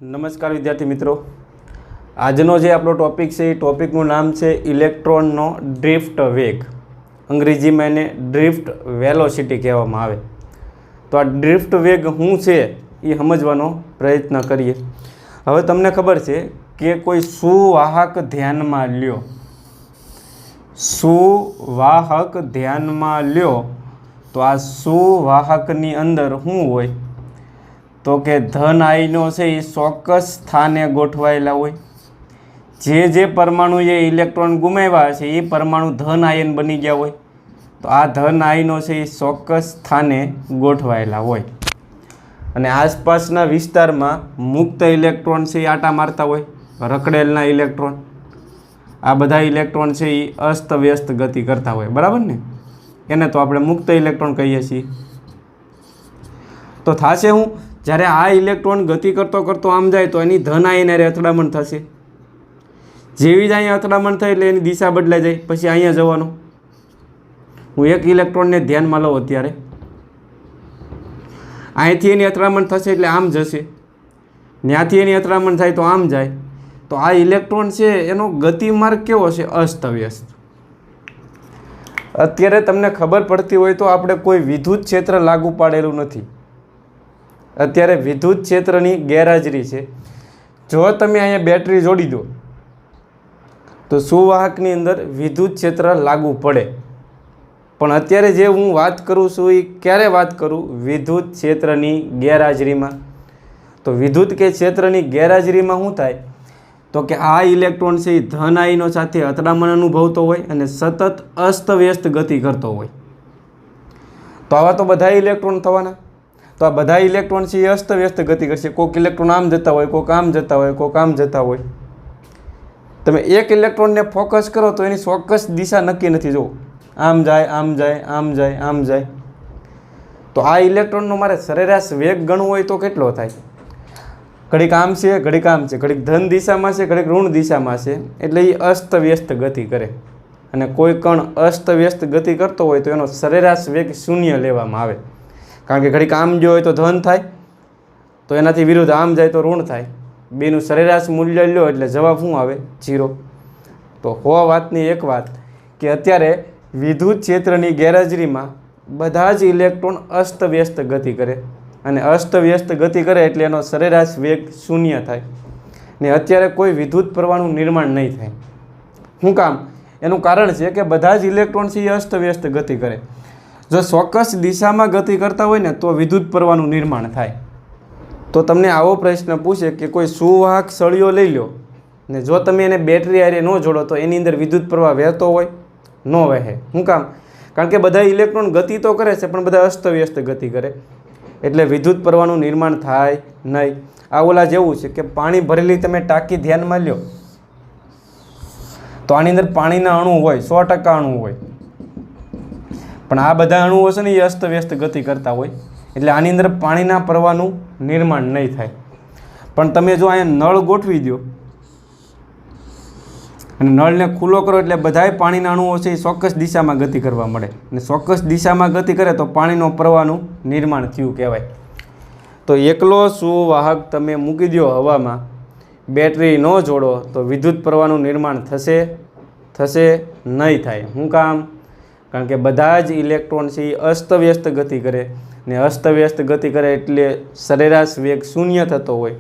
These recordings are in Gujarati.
નમસ્કાર વિદ્યાર્થી મિત્રો, આજનો જે આપણો ટોપિક છે એ ટોપિકનું નામ છે ઇલેક્ટ્રોનનો ડ્રિફ્ટ વેગ. અંગ્રેજીમાં એને ડ્રિફ્ટ વેલોસિટી કહેવામાં આવે. તો આ ડ્રિફ્ટ વેગ શું છે એ સમજવાનો પ્રયત્ન કરીએ. હવે તમને ખબર છે કે કોઈ સુવાહક ધ્યાનમાં લ્યો, સુવાહક ધ્યાનમાં લ્યો તો આ સુવાહકની અંદર શું હોય તો કે ધન આયનો છે એ ચોક્કસ સ્થાને ગોઠવાયેલા હોય. જે પરમાણુએ ઇલેક્ટ્રોન ગુમાવ્યા છે એ પરમાણુ ધન આયન બની ગયા હોય. તો આ ધન આયનો છે એ ચોક્કસ સ્થાને ગોઠવાયેલા હોય અને આસપાસના વિસ્તારમાં મુક્ત ઇલેક્ટ્રોન છે એ આટા મારતા હોય, રખડેલના ઇલેક્ટ્રોન. આ બધા ઇલેક્ટ્રોન છે એ અસ્તવ્યસ્ત ગતિ કરતા હોય, બરાબર ને? એને તો આપણે મુક્ત ઇલેક્ટ્રોન કહીએ છીએ. તો થશે હું જ્યારે આ ઇલેક્ટ્રોન ગતિ કરતો કરતો આમ જાય તો એની ધન આયન હારે અથડામણ થશે. જેવી જ અહીંયા અથડામણ થાય એટલે એની દિશા બદલાઈ જાય, પછી અહીંયા જવાનો. હું એક ઇલેક્ટ્રોનને ધ્યાનમાં લઉં અત્યારે, અહીંથી એની અથડામણ થશે એટલે આમ જશે, ત્યાંથી એની અથડામણ થાય તો આમ જાય. તો આ ઇલેક્ટ્રોન છે એનો ગતિમાર્ગ કેવો છે? અસ્તવ્યસ્ત. અત્યારે તમને ખબર પડતી હોય તો આપણે કોઈ વિદ્યુત ક્ષેત્ર લાગુ પાડેલું નથી. અત્યારે વિદ્યુત ક્ષેત્રની ગેરહાજરી છે. જો તમે અહીંયા બેટરી જોડી દો તો સુવાહકની અંદર વિદ્યુત ક્ષેત્ર લાગુ પડે. પણ અત્યારે જે હું વાત કરું છું એ ક્યારે વાત કરું? વિદ્યુત ક્ષેત્રની ગેરહાજરીમાં. તો વિદ્યુત કે ક્ષેત્રની ગેરહાજરીમાં શું થાય તો કે આ ઇલેક્ટ્રોન છે એ ધન આયનો સાથે અથડામણ અનુભવતો હોય અને સતત અસ્તવ્યસ્ત ગતિ કરતો હોય. તો આવા તો બધા ઇલેક્ટ્રોન થવાના. તો આ બધા ઇલેક્ટ્રોન છે એ અસ્તવ્યસ્ત ગતિ કરશે. કોઈક ઇલેક્ટ્રોન આમ જતા હોય, કોઈક આમ જતા હોય, કોઈક આમ જતા હોય. તમે એક ઇલેક્ટ્રોનને ફોકસ કરો તો એની ચોક્કસ દિશા નક્કી નથી. જો આમ જાય, આમ જાય, આમ જાય, આમ જાય. તો આ ઇલેક્ટ્રોનનો મારે સરેરાશ વેગ ગણવો હોય તો કેટલો થાય? ઘડીક આમ છે, ઘડીક આમ છે, ઘડીક ધન દિશામાં છે, ઘડીક ઋણ દિશામાં છે. એટલે એ અસ્તવ્યસ્ત ગતિ કરે. અને કોઈ કણ અસ્તવ્યસ્ત ગતિ કરતો હોય તો એનો સરેરાશ વેગ શૂન્ય લેવામાં આવે. કારણ કે ઘડીક આમ જો હોય તો ધન થાય, તો એનાથી વિરુદ્ધ આમ જાય તો ઋણ થાય. બેનું સરેરાશ મૂલ્ય લ્યો એટલે જવાબ શું આવે? 0. તો હો વાતની એક વાત કે અત્યારે વિદ્યુત ક્ષેત્રની ગેરહાજરીમાં બધા જ ઇલેક્ટ્રોન અસ્તવ્યસ્ત ગતિ કરે અને અસ્તવ્યસ્ત ગતિ કરે એટલે એનો સરેરાશ વેગ શૂન્ય થાય ને અત્યારે કોઈ વિદ્યુત પ્રવાહનું નિર્માણ નહીં થાય. શું કામ? એનું કારણ છે કે બધા જ ઇલેક્ટ્રોન છે એ અસ્તવ્યસ્ત ગતિ કરે. જો ચોક્કસ દિશામાં ગતિ કરતા હોય ને તો વિદ્યુત પ્રવાહનું નિર્માણ થાય. તો તમને આવો પ્રશ્ન પૂછે કે કોઈ સુવાહક સળિયો લઈ લો ને જો તમે એને બેટરી હારે ન જોડો તો એની અંદર વિદ્યુત પ્રવાહ વહેતો હોય? ન વહે. શું કામ? કારણ કે બધા ઇલેક્ટ્રોન ગતિ તો કરે છે પણ બધા અસ્તવ્યસ્ત ગતિ કરે એટલે વિદ્યુત પ્રવાહનું નિર્માણ થાય નહીં. આ ઓલા જેવું છે કે પાણી ભરેલી તમે ટાંકી ધ્યાનમાં લ્યો તો આની અંદર પાણીના અણુ હોય, 100% અણુ હોય. પણ આ બધા અણુઓ છે ને એ અસ્તવ્યસ્ત ગતિ કરતા હોય એટલે આની અંદર પાણીના પ્રવાહનું નિર્માણ નહીં થાય. પણ તમે જો અહીંયા નળ ગોઠવી દો અને નળને ખુલ્લો કરો એટલે બધાય પાણીના અણુઓ છે એ ચોક્કસ દિશામાં ગતિ કરવા મળે અને ચોક્કસ દિશામાં ગતિ કરે તો પાણીનો પ્રવાહનું નિર્માણ થયું કહેવાય. તો એકલો સુવાહક તમે મૂકી દો હવામાં, બેટરી ન જોડો તો વિદ્યુત પ્રવાહનું નિર્માણ થશે નહીં થાય. શું કામ? કારણ કે બધા જ ઇલેક્ટ્રોન છે એ અસ્તવ્યસ્ત ગતિ કરે ને અસ્તવ્યસ્ત ગતિ કરે એટલે સરેરાશ વેગ શૂન્ય થતો હોય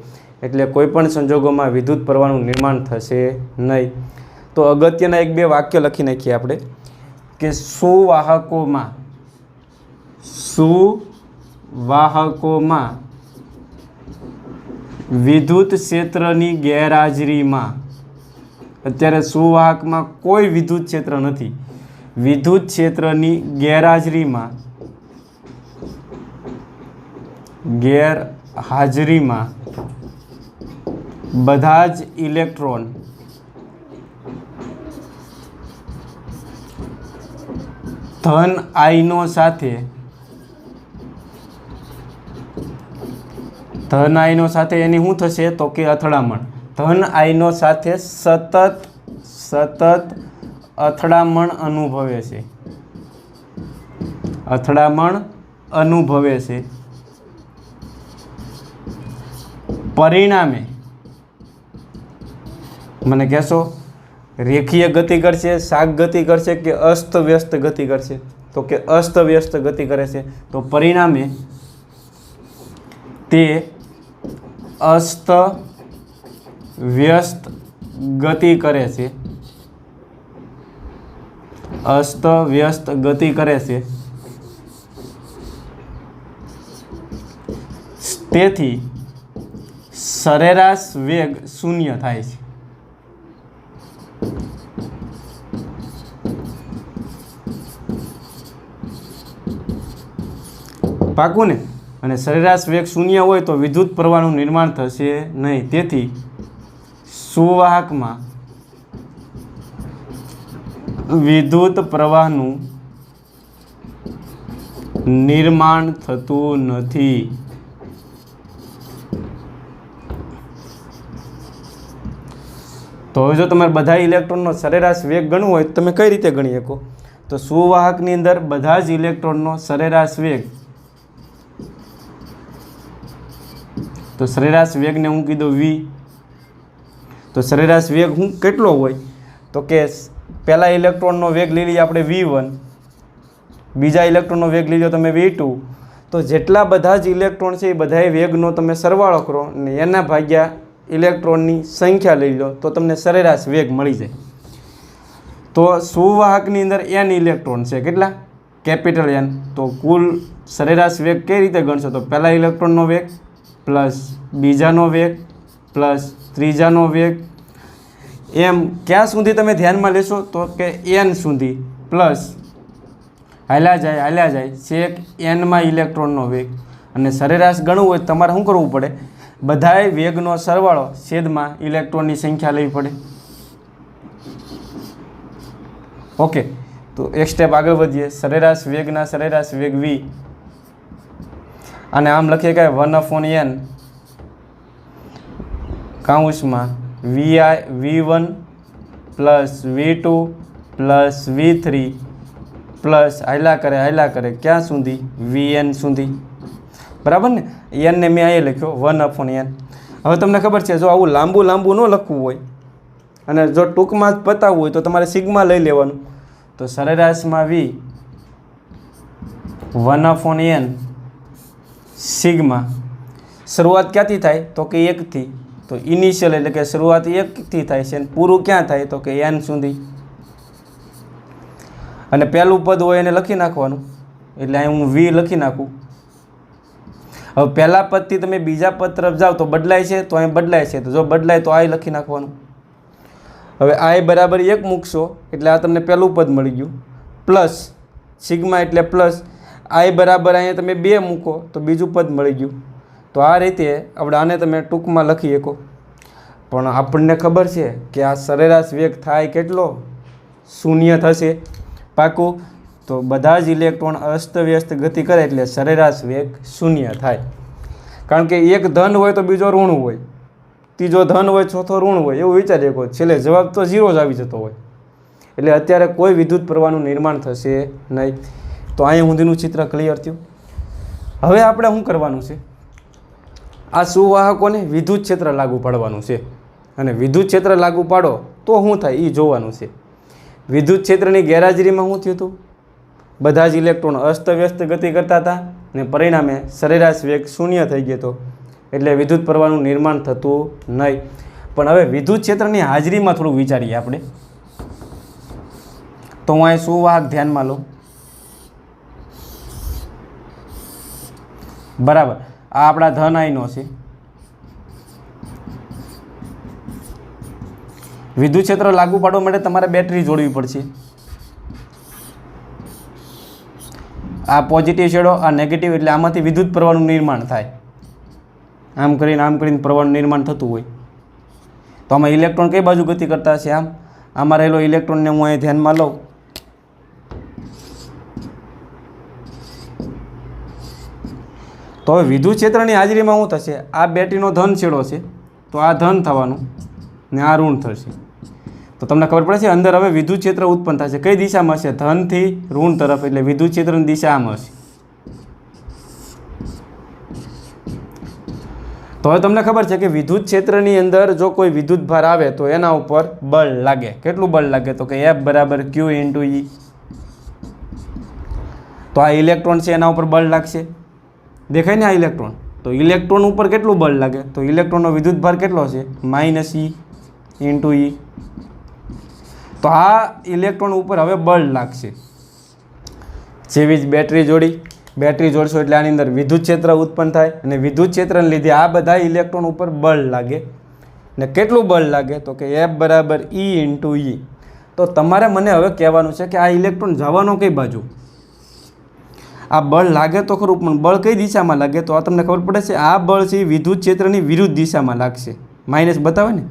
એટલે કોઈપણ સંજોગોમાં વિદ્યુત પ્રવાહનું નિર્માણ થશે નહીં. તો અગત્યના 1-2 વાક્ય લખી નાખીએ આપણે કે સુવાહકોમાં વિદ્યુત ક્ષેત્રની ગેરહાજરીમાં, અત્યારે સુવાહકમાં કોઈ વિદ્યુત ક્ષેત્ર નથી, વિદ્યુત ક્ષેત્રની ગેરહાજરીમાં બધા જ ઇલેક્ટ્રોન ધન આયનો સાથે એની શું થશે તો કે અથડામણ. ધન આયનો સાથે સતત અથડામણ અનુભવે છે. પરિણામે મને કહેશો રેખીય ગતિ કરશે, શાક ગતિ કરશે કે અસ્ત વ્યસ્ત ગતિ કરશે? તો કે અસ્ત વ્યસ્ત ગતિ કરે છે, તો પરિણામે તે અસ્ત વ્યસ્ત ગતિ કરે છે, અસ્ત વ્યસ્ત ગતિ કરે છે। તેથી સરેરાશ વેગ શૂન્ય થાય છે। પાકું ને? અને સરેરાશ વેગ શૂન્ય હોય તો વિદ્યુત પ્રવાહનું નિર્માણ થશે નહીં। તેથી સુવાહકમાં વિદ્યુત પ્રવાહનું નિર્માણ થતું નથી। તો હવે જો તમારે બધા ઇલેક્ટ્રોનનો સરેરાશ વેગ ગણવો હોય તો તમે કઈ રીતે ગણી શકો? તો સુવાહકની અંદર બધા જ ઇલેક્ટ્રોનનો સરેરાશ વેગ, તો સરેરાશ વેગને હું કીધું v। તો સરેરાશ વેગ હું કેટલો હોય? તો કે પહેલા ઇલેક્ટ્રોનનો વેગ લઈ લઈએ આપણે v1, બીજા ઇલેક્ટ્રોનનો વેગ લઈ લો તમે v2। તો જેટલા બધા જ ઇલેક્ટ્રોન છે એ બધા વેગનો તમે સરવાળો કરો અને એના ભાગ્યા ઇલેક્ટ્રોનની સંખ્યા લઈ લો તો તમને સરેરાશ વેગ મળી જાય। તો સુવાહકની અંદર n ઇલેક્ટ્રોન છે, કેટલા? Capital N। તો કુલ સરેરાશ વેગ કઈ રીતે ગણશો? તો પહેલા ઇલેક્ટ્રોનનો વેગ પ્લસ બીજાનો વેગ પ્લસ ત્રીજાનો વેગ, એમ ક્યાં સુધી તમે ધ્યાનમાં લેશો? તો કે n સુધી, પ્લસ હાલ્યા જાય છેક એનમાં ઇલેક્ટ્રોનનો વેગ। અને સરેરાશ ગણવું હોય તમારે શું કરવું પડે? બધાય વેગનો સરવાળો છેદમાં ઇલેક્ટ્રોનની સંખ્યા લેવી પડે। ઓકે, તો એક સ્ટેપ આગળ વધીએ। સરેરાશ વેગના સરેરાશ વેગ v, અને આમ લખીએ કે 1/n કાઉન્સમાં v1 plus v2 plus v3 plus હાલ્યા કરે ક્યાં સુધી? vn સુધી, બરાબર ને? n ને મેં અહીંયા લખ્યો 1/n। હવે તમને ખબર છે જો આવું લાંબુ ન લખવું હોય અને જો ટૂંકમાં જ પતાવવું હોય તો તમારે સિગ્મા લઈ લેવાનું। તો સરેરાશમાં v 1/n સિગ્મા, શરૂઆત ક્યાંથી થાય? તો કે 1 થી। તો ઇનિશિયલ એટલે કે શરૂઆત 1 થી થાય છે, પૂરું ક્યાં થાય? તો કે n સુધી। અને પહેલું પદ હોય એને લખી નાખવાનું, એટલે અહીં હું v લખી નાખું। હવે પહેલા પદથી તમે બીજા પદ તરફ જાઓ તો બદલાય છે, તો અહીં બદલાય છે, તો જો બદલાય તો i લખી નાખવાનું। હવે i બરાબર 1 મૂકશો એટલે આ તમને પહેલું પદ મળી ગયું, પ્લસ સિગ્મા એટલે પ્લસ i બરાબર અહીંયા તમે 2 મૂકો તો બીજું પદ મળી ગયું। તો આ રીતે આપણે આને તમે ટૂંકમાં લખી શકો। પણ આપણને ખબર છે કે આ સરેરાશ વેગ થાય કેટલો? શૂન્ય થશે। પાકું? તો બધા જ ઇલેક્ટ્રોન અસ્તવ્યસ્ત ગતિ કરે એટલે સરેરાશ વેગ શૂન્ય થાય। કારણ કે એક ધન હોય તો બીજો ઋણ હોય, ત્રીજો ધન હોય, ચોથો ઋણ હોય, એવું વિચારી શકો। છેલ્લે જવાબ તો 0 જ આવી જતો હોય, એટલે અત્યારે કોઈ વિદ્યુત પ્રવાહનું નિર્માણ થશે નહીં। તો અહીંયા સુધીનું ચિત્ર ક્લિયર થયું। હવે આપણે શું કરવાનું છે? આ સુવાહકોને વિદ્યુત ક્ષેત્ર લાગુ પાડવાનું છે, અને વિદ્યુત ક્ષેત્ર લાગુ પાડો તો શું થાય એ જોવાનું છે। વિદ્યુત ક્ષેત્રની ગેરહાજરીમાં શું થયું હતું? બધા જ ઇલેક્ટ્રોન અસ્તવ્યસ્ત ગતિ કરતા હતા અને પરિણામે સરેરાશ વેગ શૂન્ય થઈ ગયો હતો, એટલે વિદ્યુત પ્રવાહનું નિર્માણ થતું નહીં। પણ હવે વિદ્યુત ક્ષેત્રની હાજરીમાં થોડું વિચારીએ આપણે। તો હું અહીં સુવાહક ધ્યાનમાં લઉં, બરાબર? આ આપણા ધન આયનો છે। વિદ્યુત ક્ષેત્ર લાગુ પાડવા માટે તમારે બેટરી જોડવી પડશે। આ પોઝિટિવ છેડો, આ નેગેટિવ, એટલે આમાંથી વિદ્યુત પ્રવાહનું નિર્માણ થાય। આમ કરીને પ્રવાહનું નિર્માણ થતું હોય। તો આમાં ઇલેક્ટ્રોન કઈ બાજુ ગતિ કરતા હશે? આમાં રહેલો ઇલેક્ટ્રોનને હું અહીં ધ્યાનમાં લઉં, તો હવે વિદ્યુત ક્ષેત્રની હાજરીમાં શું થશે? આ બેટરીનો ધન છેડો છે તો આ ધન થવાનું ને આ ઋણ થશે। તો તમને ખબર પડે છે અંદર હવે વિદ્યુત ક્ષેત્ર ઉત્પન્ન થશે। કઈ દિશામાં હશે? ધનથી ઋણ તરફ, એટલે વિદ્યુત ક્ષેત્રની દિશા આમ હશે। તો હવે તમને ખબર છે કે વિદ્યુત ક્ષેત્રની અંદર જો કોઈ વિદ્યુત ભાર આવે તો એના ઉપર બળ લાગે. કેટલું બળ લાગે? તો કે F બરાબર Q ઇન્ટુ E. તો આ ઇલેક્ટ્રોન છે એના ઉપર બળ લાગશે. દેખાય ને આ ઇલેક્ટ્રોન? તો ઇલેક્ટ્રોન ઉપર કેટલું બળ લાગે? તો ઇલેક્ટ્રોનનો વિદ્યુત ભાર કેટલો છે? -E into E. તો આ ઇલેક્ટ્રોન ઉપર હવે બળ લાગશે. જેવી જ બેટરી જોડશો એટલે આની અંદર વિદ્યુત ક્ષેત્ર ઉત્પન્ન થાય અને વિદ્યુત ક્ષેત્રને લીધે આ બધા ઇલેક્ટ્રોન ઉપર બળ લાગે. ને કેટલું બળ લાગે? તો કે F બરાબર E ઇન્ટુ E. તો તમારે મને હવે કહેવાનું છે કે આ ઇલેક્ટ્રોન જવાનો કઈ બાજુ? આ બળ લાગે તો ખરું, પણ બળ કઈ દિશામાં લાગે? તો આ તમને ખબર પડે છે, આ બળ છે વિદ્યુત ક્ષેત્રની વિરુદ્ધ દિશામાં લાગશે. માઇનસ બતાવે ને,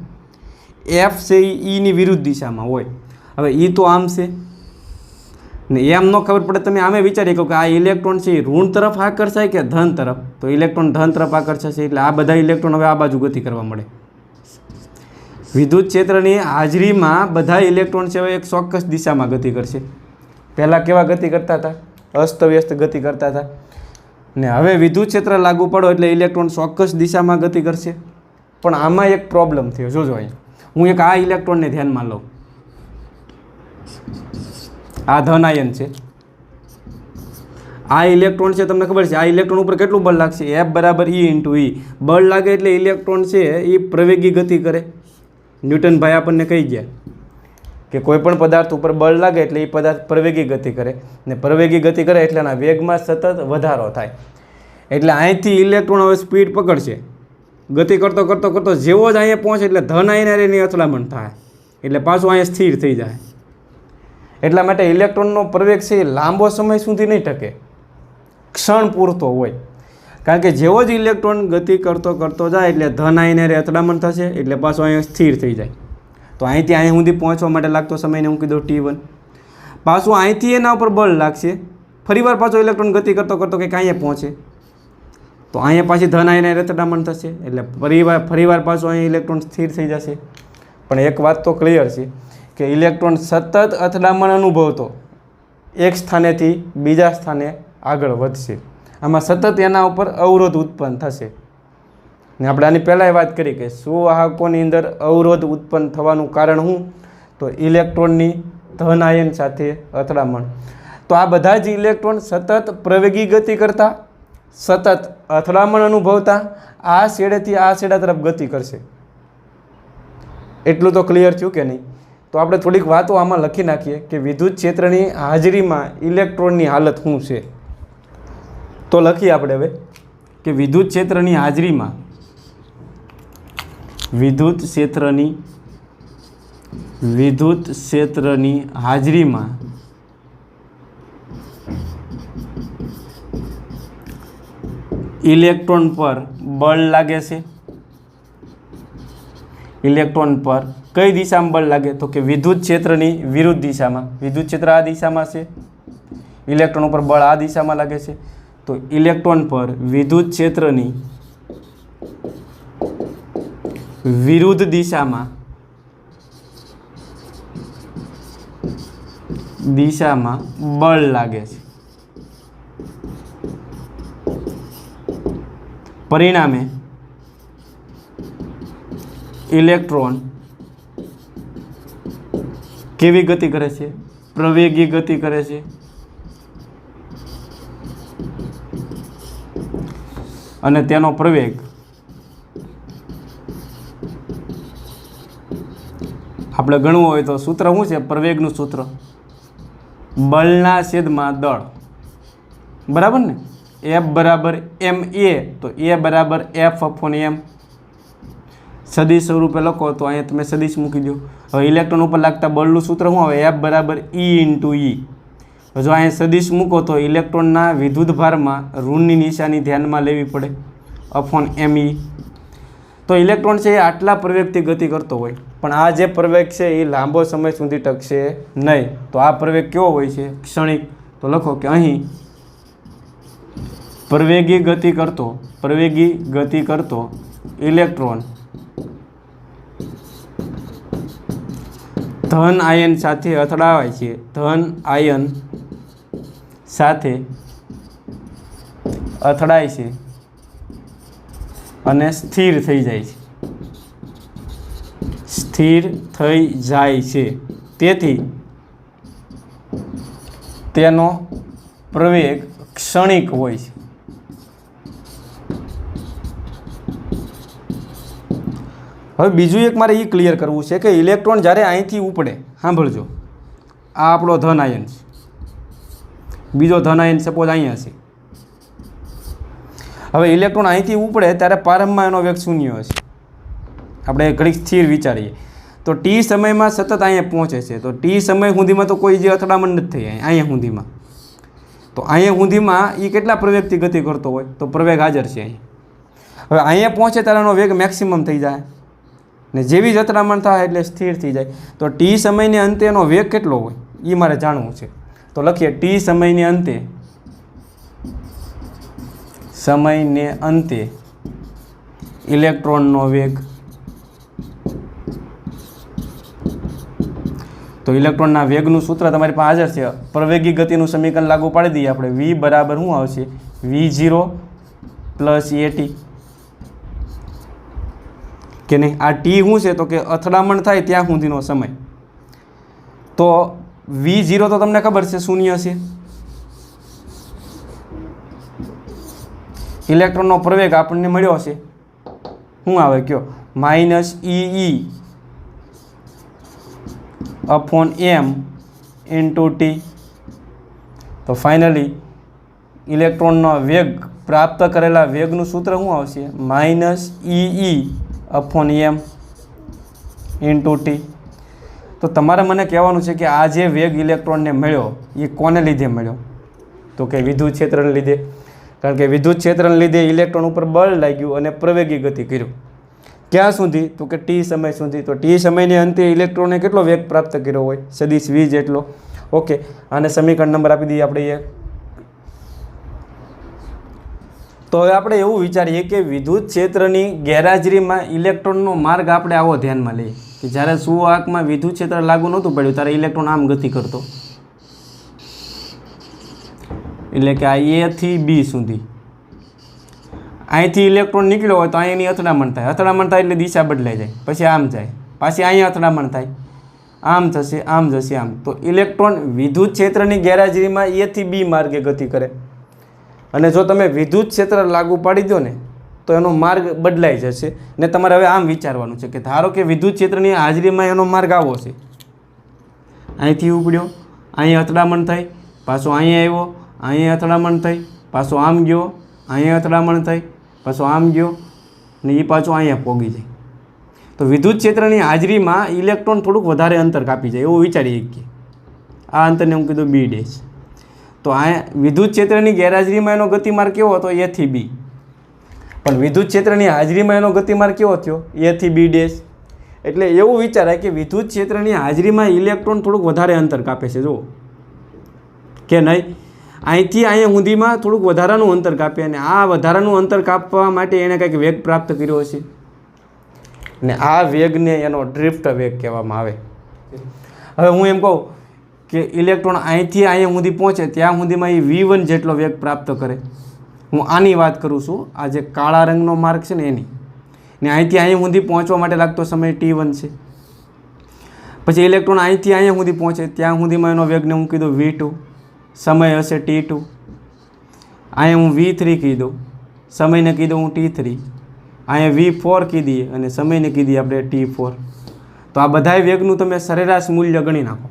F છે એ Eની વિરુદ્ધ દિશામાં હોય. હવે E તો આમ છે ને એમ ન ખબર પડે, તમે આમે વિચારી કહો કે આ ઇલેક્ટ્રોન છે એ ઋણ તરફ આકર્ષાય કે ધન તરફ? તો ઇલેક્ટ્રોન ધન તરફ આકર્ષાશે એટલે આ બધા ઇલેક્ટ્રોન હવે આ બાજુ ગતિ કરવા મળે. વિદ્યુત ક્ષેત્રની હાજરીમાં બધા ઇલેક્ટ્રોન છે હવે એક ચોક્કસ દિશામાં ગતિ કરશે. પહેલાં કેવા ગતિ કરતા હતા? અસ્તવ્યસ્ત ગતિ કરતા હતા. ને હવે વિદ્યુત ક્ષેત્ર લાગુ પડો એટલે ઇલેક્ટ્રોન ચોક્કસ દિશામાં ગતિ કરશે. પણ આમાં એક પ્રોબ્લેમ થયો. જોજો અહીંયા હું એક આ ઇલેક્ટ્રોનને ધ્યાનમાં લઉં. આ ધન આયન છે, આ ઇલેક્ટ્રોન છે, તમને ખબર છે આ ઇલેક્ટ્રોન ઉપર કેટલું બળ લાગશે? F બરાબર E ઇન્ટુ E. બળ લાગે એટલે ઇલેક્ટ્રોન છે એ પ્રવેગી ગતિ કરે. ન્યૂટન ભાઈ આપણને કહી ગયા કે કોઈ પણ પદાર્થ ઉપર બળ લાગે એટલે એ પદાર્થ પ્રવેગી ગતિ કરે, ને પ્રવેગી ગતિ કરે એટલે એના વેગમાં સતત વધારો થાય. એટલે અહીંથી ઇલેક્ટ્રોન હવે સ્પીડ પકડશે, ગતિ કરતો કરતો કરતો જેવો જ અહીંયા પહોંચે એટલે ધન આયન એની અથડામણ થાય એટલે પાછું અહીંયા સ્થિર થઈ જાય. એટલા માટે ઇલેક્ટ્રોનનો પ્રવેગ છે એ લાંબો સમય સુધી નહીં ટકે, ક્ષણ પૂરતો હોય. કારણ કે જેવો જ ઇલેક્ટ્રોન ગતિ કરતો કરતો જાય એટલે ધન આયન અથડામણ થશે એટલે પાછું અહીંયા સ્થિર થઈ જાય. તો અહીંથી અહીં સુધી પહોંચવા માટે લાગતો સમયને હું કીધું T1. પાછું અહીંથી એના ઉપર બળ લાગશે, ફરીવાર પાછો ઇલેક્ટ્રોન ગતિ કરતો કરતો કંઈક અહીંયા પહોંચે તો અહીંયા પાછી ધન આયન અથડામણ થશે એટલે ફરીવાર પાછું અહીં ઇલેક્ટ્રોન સ્થિર થઈ જશે. પણ એક વાત તો ક્લિયર છે કે ઇલેક્ટ્રોન સતત અથડામણ અનુભવતો એક સ્થાનેથી બીજા સ્થાને આગળ વધશે. આમાં સતત એના ઉપર અવરોધ ઉત્પન્ન થશે. ને આપણે આની પહેલાં વાત કરી કે સુવાહકોની અંદર અવરોધ ઉત્પન્ન થવાનું કારણ શું? તો ઇલેક્ટ્રોનની ધન આયન સાથે અથડામણ. તો આ બધા જ ઇલેક્ટ્રોન સતત પ્રવેગી ગતિ કરતા, સતત અથડામણ અનુભવતા આ છેડેથી આ છેડા તરફ ગતિ કરશે. એટલું તો ક્લિયર થયું કે નહીં? તો આપણે થોડીક વાતો આમાં લખી નાખીએ કે વિદ્યુત ક્ષેત્રની હાજરીમાં ઇલેક્ટ્રોનની હાલત શું છે. તો લખીએ આપણે હવે કે વિદ્યુત ક્ષેત્રની હાજરીમાં ઇલેક્ટ્રોન પર બળ લાગે છે. ઇલેક્ટ્રોન પર કઈ દિશામાં બળ લાગે? તો કે વિદ્યુત ક્ષેત્રની વિરુદ્ધ દિશામાં. વિદ્યુત ક્ષેત્ર આ દિશામાં છે, ઇલેક્ટ્રોન ઉપર બળ આ દિશામાં લાગે છે. તો ઇલેક્ટ્રોન પર વિદ્યુત ક્ષેત્રની વિરુદ્ધ દિશામાં બળ લાગે છે. પરિણામે ઇલેક્ટ્રોન કેવી ગતિ કરે છે? પ્રવેગી ગતિ કરે છે. અને તેનો પ્રવેગ આપણે ગણવું હોય તો સૂત્ર શું છે? પ્રવેગનું સૂત્ર બળના છેદમાં દળ, બરાબર ને? F બરાબર ma, તો A બરાબર F અપોન m. સદિશ સ્વરૂપે લખો તો અહીંયા તમે સદિશ મૂકી દો. હવે ઇલેક્ટ્રોન ઉપર લાગતા બળનું સૂત્ર શું આવે? F બરાબર E ઇન્ટુ E. જો અહીંયા સદિશ મૂકો તો ઇલેક્ટ્રોનના વિદ્યુત ભારમાં ઋણની નિશાની ધ્યાનમાં લેવી પડે, અપોન me. તો ઇલેક્ટ્રોન છે એ આટલા પ્રવેગથી ગતિ કરતો હોય, પણ આ જે પ્રવેગ છે એ લાંબો સમય સુધી ટકશે નહીં. તો આ પ્રવેગ કેવો હોય છે? ક્ષણિક. તો લખો કે અહીં પ્રવેગી ગતિ કરતો ઇલેક્ટ્રોન ધન આયન સાથે અથડાવાય છે. ધન આયન સાથે અથડાય છે અને સ્થિર થઈ જાય છે, સ્થિર થઈ જાય છે. તેથી તેનો પ્રવેગ ક્ષણિક હોય છે. હવે બીજું એક મારે એ ક્લિયર કરવું છે કે ઇલેક્ટ્રોન જ્યારે અહીંથી ઉપડે, સાંભળજો, આ આપણો ધન આયન છે, બીજો ધન આયન સપોઝ અહીંયા છે. હવે ઇલેક્ટ્રોન અહીંથી ઉપડે ત્યારે પ્રારંભમાં એનો વેગ શૂન્ય હશે. આપણે ઘડીક સ્થિર વિચારીએ તો ટી સમયમાં સતત અહીંયા પહોંચે છે. તો ટી સમય સુધીમાં તો કોઈ જે અથડામણ નથી થઈ અહીંયા સુધીમાં. તો અહીંયા સુધીમાં એ કેટલા પ્રવેગથી ગતિ કરતો હોય? તો પ્રવેગ હાજર છે અહીંયા. હવે અહીંયા પહોંચે ત્યારે એનો વેગ મેક્સિમમ થઈ જાય ને જેવી જ અથડામણ થાય એટલે સ્થિર થઈ જાય. તો ટી સમયને અંતે એનો વેગ કેટલો હોય એ મારે જાણવું છે. તો લખીએ ટી સમયને અંતે ઇલેક્ટ્રોનનો વેગ. તો ઇલેક્ટ્રોનના વેગનું સૂત્ર તમારી પાસે હાજર છે. પ્રવેગી ગતિનું સમીકરણ લાગુ પાડી દઈએ આપણે. v બરાબર શું આવશે? v0 પ્લસ at કે નહીં? આ ટી શું છે? તો કે અથડામણ થાય ત્યાં સુધીનો સમય. તો v0 તો તમને ખબર છે શૂન્ય છે. ઇલેક્ટ્રોનનો પ્રવેગ આપણને મળ્યો છે, શું આવે કયો? -ee upon m into T. तो फाइनली इलेक्ट्रॉनનો વેગ પ્રાપ્ત કરેલા વેગનું સૂત્ર શું આવશે? -ee upon m into T. તો તમારે મને કહેવાનું છે કે આ જે વેગ ઇલેક્ટ્રોનને મળ્યો એ કોને લીધે મળ્યો? તો કે વિદ્યુત ક્ષેત્રને લીધે. કારણ કે વિદ્યુત ક્ષેત્રને લીધે ઇલેક્ટ્રોન ઉપર બળ લાગ્યું અને પ્રવેગી ગતિ કર્યું. ક્યાં સુધી? તો કે ટી સમય સુધી. તો ટી સમયને અંતે ઇલેક્ટ્રોને કેટલો વેગ પ્રાપ્ત કર્યો હોય? સદિશ v જેટલો. ઓકે, આને સમીકરણ નંબર આપી દઈએ આપણે એક. તો હવે આપણે એવું વિચારીએ કે વિદ્યુત ક્ષેત્રની ગેરહાજરીમાં ઇલેક્ટ્રોનનો માર્ગ આપણે આવો ધ્યાનમાં લઈએ કે જ્યારે સુવાહકમાં વિદ્યુત ક્ષેત્ર લાગુ નહોતું પડ્યું ત્યારે ઇલેક્ટ્રોન આમ ગતિ કરતો, એટલે કે આ એ થી બી સુધી. અહીંથી ઇલેક્ટ્રોન નીકળ્યો હોય તો અહીંયાની અથડામણ થાય, અથડામણ થાય એટલે દિશા બદલાઈ જાય, પછી આમ જાય, પાછી અહીંયા અથડામણ થાય, આમ થશે, આમ જશે, આમ. તો ઇલેક્ટ્રોન વિદ્યુત ક્ષેત્રની ગેરહાજરીમાં એ થી બી માર્ગે ગતિ કરે. અને જો તમે વિદ્યુત ક્ષેત્ર લાગુ પાડી દો ને તો એનો માર્ગ બદલાઈ જશે. ને તમારે હવે આમ વિચારવાનું છે કે ધારો કે વિદ્યુત ક્ષેત્રની હાજરીમાં એનો માર્ગ આવો છે, અહીંથી ઉપડ્યો, અહીંયા અથડામણ થઈ, પાછો અહીંયા આવ્યો, અહીંયા અથડામણ થઈ, પાછો આમ ગયો, અહીંયા અથડામણ થઈ, પાછો આમ ગયો ને એ પાછો અહીંયા પોગી જાય. તો વિદ્યુત ક્ષેત્રની હાજરીમાં ઇલેક્ટ્રોન થોડુંક વધારે અંતર કાપી જાય એવું વિચારીએ કે આ અંતરને હું કીધું બી ડેશ. તો આ વિદ્યુત ક્ષેત્રની ગેરહાજરીમાં એનો ગતિમાર્ગ કેવો હતો? એ થી બી. પણ વિદ્યુત ક્ષેત્રની હાજરીમાં એનો ગતિમાર્ગ કેવો થયો? એ થી બી ડેશ. એટલે એવું વિચારાય કે વિદ્યુત ક્ષેત્રની હાજરીમાં ઇલેક્ટ્રોન થોડુંક વધારે અંતર કાપે છે, જુઓ કે નહીં? અહીંથી અહીંયા સુધીમાં થોડુંક વધારાનું અંતર કાપે અને આ વધારાનું અંતર કાપવા માટે એણે કંઈક વેગ પ્રાપ્ત કર્યો છે ને આ વેગને એનો ડ્રિફ્ટ વેગ કહેવામાં આવે. હવે હું એમ કહું કે ઇલેક્ટ્રોન અહીંથી અહીંયા સુધી પહોંચે ત્યાં સુધીમાં એ v1 જેટલો વેગ પ્રાપ્ત કરે. હું આની વાત કરું છું, આ જે કાળા રંગનો માર્ગ છે ને એની. ને અહીંથી અહીંયા સુધી પહોંચવા માટે લાગતો સમય t1 છે. પછી ઇલેક્ટ્રોન અહીંથી અહીંયા સુધી પહોંચે ત્યાં સુધીમાં એનો વેગને હું કીધું v2, સમય હશે t2. અહીંયા હું v3 કીધું, સમયને કીધું હું t3. અહીંયા v4 કીધી અને સમયને કીધી આપણે t4. તો આ બધાય વેગનું તમે સરેરાશ મૂલ્ય ગણી નાખો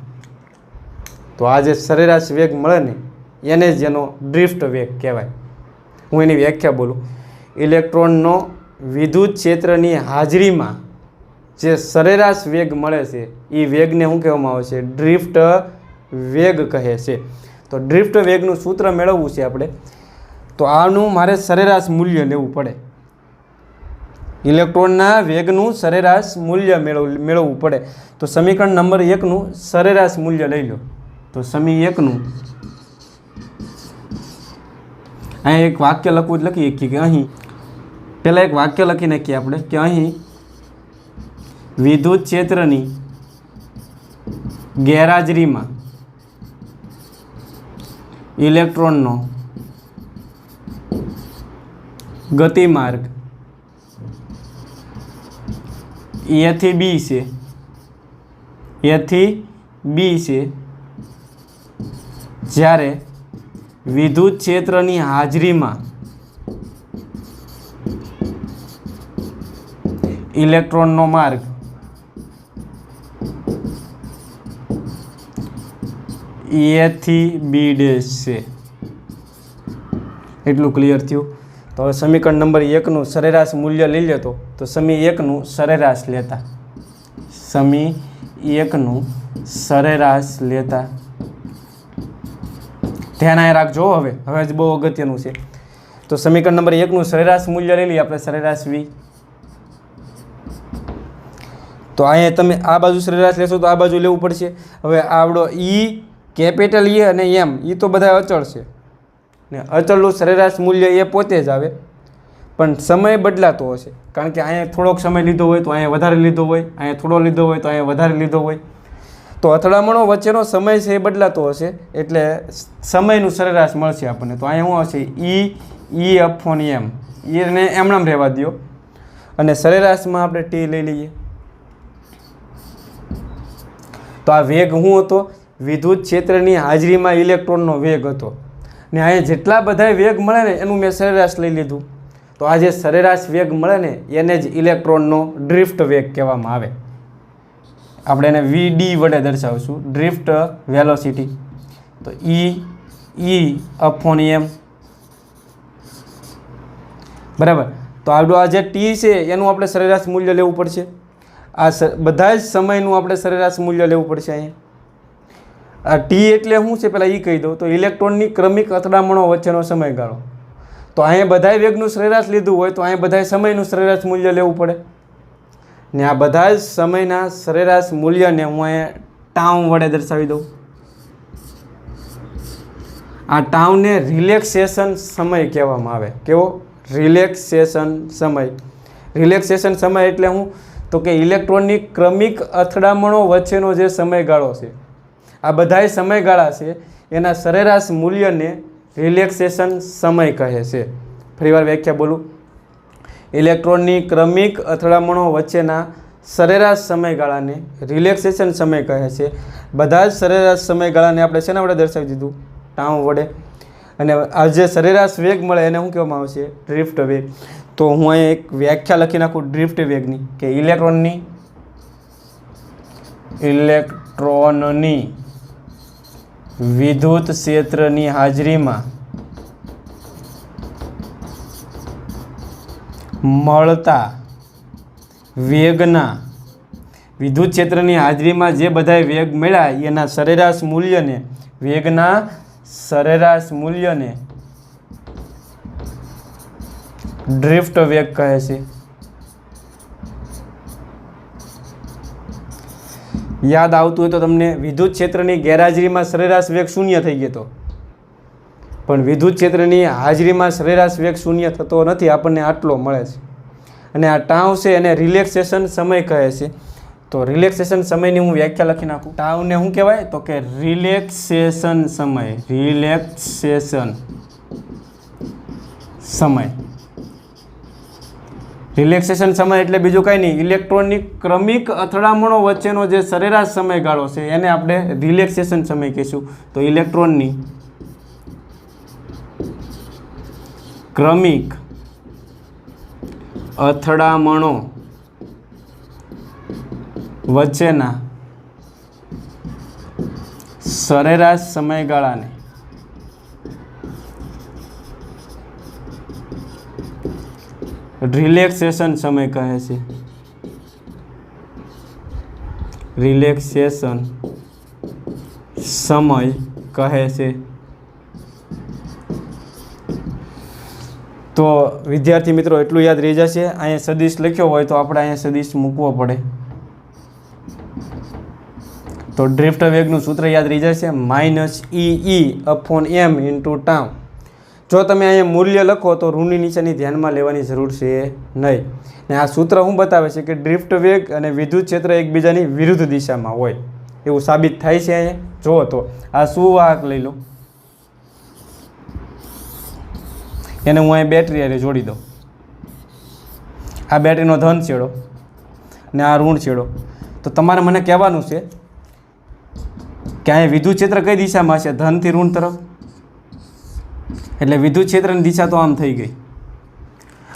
તો આ જે સરેરાશ વેગ મળે ને એને જ એનો ડ્રિફ્ટ વેગ કહેવાય. હું એની વ્યાખ્યા બોલું. ઇલેક્ટ્રોનનો વિદ્યુત ક્ષેત્રની હાજરીમાં જે સરેરાશ વેગ મળે છે એ વેગને શું કહેવામાં આવે છે? ડ્રિફ્ટ વેગ કહે છે. તો ડ્રિફ્ટ વેગનું સૂત્ર મેળવવું છે આપણે, તો આનું મારે સરેરાશ મૂલ્ય લેવું પડે. ઇલેક્ટ્રોનના વેગનું સરેરાશ મૂલ્ય મેળવવું પડે. તો સમીકરણ નંબર 1નું સરેરાશ મૂલ્ય લઈ લો. તો સમી 1નું અહીં એક વાક્ય લખવું જ લખીએ કે અહીં પહેલાં એક વાક્ય લખી નાખીએ આપણે કે અહીં વિદ્યુત ક્ષેત્રની ગેરહાજરીમાં ઇલેક્ટ્રોનનો ગતિમાર્ગ એ થી બી છે, એ થી બી છે, જ્યારે વિદ્યુત ક્ષેત્રની હાજરીમાં ઇલેક્ટ્રોનનો માર્ગ એ થી બી ડેશ છે. એટલું ક્લિયર થયું. તો હવે સમીકરણ નંબર 1નું સરેરાશ મૂલ્ય લઈ લેતો તો સમી 1નું સરેરાશ લેતા, સમી 1નું સરેરાશ લેતા ધ્યાન આ રાખજો. હવે જ બહુ અગત્યનું છે. તો સમીકરણ નંબર 1નું સરેરાશ મૂલ્ય લઈ લઈએ આપણે, સરેરાશ વી. તો અહીંયા તમે આ બાજુ સરેરાશ લેશો તો આ બાજુ લેવું પડશે. હવે આવડો ઈ, કેપિટલ એ અને એમ, એ તો બધા અચળ છે ને અચળનું સરેરાશ મૂલ્ય એ પોતે જ આવે, પણ સમય બદલાતો હશે. કારણ કે અહીંયા થોડોક સમય લીધો હોય તો અહીંયા વધારે લીધો હોય, અહીંયા થોડો લીધો હોય તો અહીંયા વધારે લીધો હોય. તો અથડામણો વચ્ચેનો સમય છે એ બદલાતો હશે, એટલે સમયનું સરેરાશ મળશે આપણને. તો અહીંયા શું આવશે? ઈ અપોન એમ, એને એમનામ રહેવા દો અને સરેરાશમાં આપણે ટી લઈ લઈએ. તો આ વેગ શું હતો? વિદ્યુત ક્ષેત્રની હાજરીમાં ઇલેક્ટ્રોનનો વેગ હતો. ને અહીંયા જેટલા બધા વેગ મળે ને એનું મેં સરેરાશ લઈ લીધું. તો આ જે સરેરાશ વેગ મળે ને એને જ ઇલેક્ટ્રોનનો ડ્રિફ્ટ વેગ કહેવામાં આવે. આપણે એને વીડી વડે દર્શાવશું, ડ્રિફ્ટ વેલોસિટી. તો ઈ અપોન એમ, બરાબર. તો આપણું આ જે ટી છે એનું આપણે સરેરાશ મૂલ્ય લેવું પડશે. આ બધા જ સમયનું આપણે સરેરાશ મૂલ્ય લેવું પડશે. અહીંયા આ ટી એટલે શું છે પહેલાં એ કહી દઉં. તો ઇલેક્ટ્રોનની ક્રમિક અથડામણો વચ્ચેનો સમયગાળો. તો અહીંયા બધાય વેગનું સરેરાશ લીધું હોય તો અહીંયા બધાય સમયનું સરેરાશ મૂલ્ય લેવું પડે. ને આ બધા જ સમયના સરેરાશ મૂલ્યને હું અહીંયા ટાઉ વડે દર્શાવી દઉં. આ ટાઉને રિલેક્સેશન સમય કહેવામાં આવે. કેવો? રિલેક્સેશન સમય. રિલેક્સેશન સમય એટલે શું? તો કે ઇલેક્ટ્રોનની ક્રમિક અથડામણો વચ્ચેનો જે સમયગાળો છે, આ બધાય સમયગાળા છે એના સરેરાશ મૂલ્યને રિલેક્સેશન સમય કહે છે. ફરીવાર વ્યાખ્યા બોલું. ઇલેક્ટ્રોનની ક્રમિક અથડામણો વચ્ચેના સરેરાશ સમયગાળાને રિલેક્સેશન સમય કહે છે. બધા જ સરેરાશ સમયગાળાને આપણે શેના વડે દર્શાવી દીધું? ટાઉ વડે. અને આ જે સરેરાશ વેગ મળે એને શું કહેવામાં આવશે? ડ્રિફ્ટ વેગ. તો હું અહીંયા એક વ્યાખ્યા લખી નાખું ડ્રિફ્ટ વેગની, કે ઇલેક્ટ્રોનની વિદ્યુત ક્ષેત્રની હાજરીમાં મળતા વેગના, વિદ્યુત ક્ષેત્રની હાજરીમાં જે બધા વેગ મળ્યા એના સરેરાશ મૂલ્યને, વેગના સરેરાશ મૂલ્યને ડ્રિફ્ટ વેગ કહે છે. યાદ આવતું હોય તો તમને, વિદ્યુત ક્ષેત્રની ગેરહાજરીમાં સરેરાશ વેગ શૂન્ય થઈ ગયો હતો, પણ વિદ્યુત ક્ષેત્રની હાજરીમાં સરેરાશ વેગ શૂન્ય થતો નથી, આપણને આટલો મળે છે. અને આ ટાઉ છે એને રિલેક્સેશન સમય કહે છે. તો રિલેક્સેશન સમયની હું વ્યાખ્યા લખી નાખું. ટાઉને શું કહેવાય? તો કે રિલેક્સેશન સમય. રિલેક્સેશન સમય. રિલેક્સેશન સમય એટલે બીજું કાંઈ નહીં, ઇલેક્ટ્રોનની ક્રમિક અથડામણો વચ્ચેનો જે સરેરાશ સમયગાળો છે એને આપણે રિલેક્સેશન સમય કહીશું. તો ઇલેક્ટ્રોનની ક્રમિક અથડામણો વચ્ચેના સરેરાશ સમયગાળાને રિલેક્સેશન સમય કહે છે. રિલેક્સેશન સમય કહે છે. તો વિદ્યાર્થી મિત્રો એટલું યાદ રહી જશે. અહીંયા સદિશ લખ્યો હોય તો આપણે અહીંયા સદિશ મૂકવો પડે. તો ડ્રિફ્ટ વેગનું સૂત્ર યાદ રહી જશે, -E upon m into tau. જો તમે અહીંયા મૂલ્ય લખો તો ઋણની નીચેની ધ્યાનમાં લેવાની જરૂર છે નહીં. ને આ સૂત્ર શું બતાવે છે કે ડ્રિફ્ટ વેગ અને વિદ્યુત ક્ષેત્ર એકબીજાની વિરુદ્ધ દિશામાં હોય એવું સાબિત થાય છે. અહીંયા જુઓ તો આ સુવાહક લઈ લો, એને હું અહીંયા બેટરી જોડી દઉં. આ બેટરીનો ધન છેડો ને આ ઋણ છેડો. તો તમારે મને કહેવાનું છે કે અહીંયા વિદ્યુત ક્ષેત્ર કઈ દિશામાં છે? ધનથી ઋણ તરફ. એટલે વિદ્યુત ક્ષેત્રની દિશા તો આમ થઈ ગઈ.